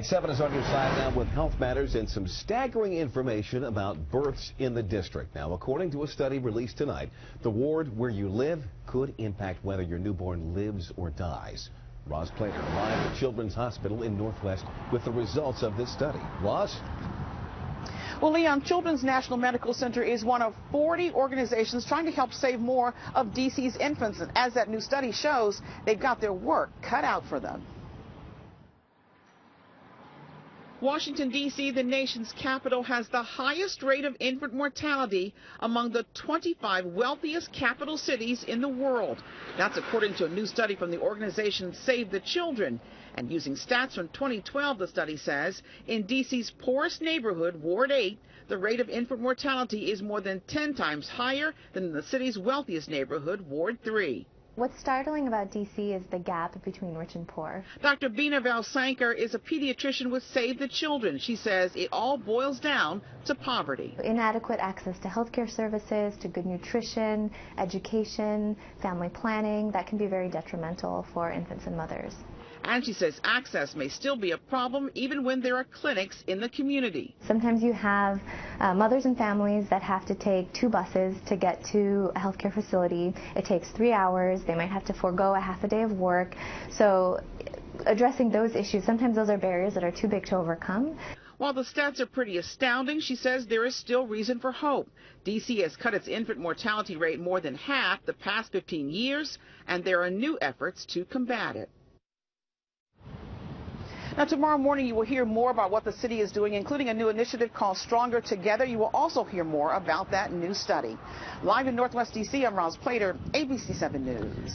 7 is on your side now with health matters and some staggering information about births in the district. Now, according to a study released tonight, the ward where you live could impact whether your newborn lives or dies. Roz Plater live at Children's Hospital in Northwest with the results of this study. Roz? Well, Leon, Children's National Medical Center is one of 40 organizations trying to help save more of D.C.'s infants. And as that new study shows, they've got their work cut out for them. Washington, D.C., the nation's capital, has the highest rate of infant mortality among the 25 wealthiest capital cities in the world. That's according to a new study from the organization Save the Children. And using stats from 2012, the study says, in D.C.'s poorest neighborhood, Ward 8, the rate of infant mortality is more than 10 times higher than in the city's wealthiest neighborhood, Ward 3. What's startling about D.C. is the gap between rich and poor. Dr. Beena Valsankar is a pediatrician with Save the Children. She says it all boils down to poverty. Inadequate access to healthcare services, to good nutrition, education, family planning, that can be very detrimental for infants and mothers. And she says access may still be a problem even when there are clinics in the community. Sometimes you have mothers and families that have to take 2 buses to get to a healthcare facility. It takes 3 hours. They might have to forego a half a day of work. So addressing those issues, sometimes those are barriers that are too big to overcome. While the stats are pretty astounding, she says there is still reason for hope. D.C. has cut its infant mortality rate more than half the past 15 years, and there are new efforts to combat it. Now, tomorrow morning, you will hear more about what the city is doing, including a new initiative called Stronger Together. You will also hear more about that new study. Live in Northwest D.C., I'm Roz Plater, ABC 7 News.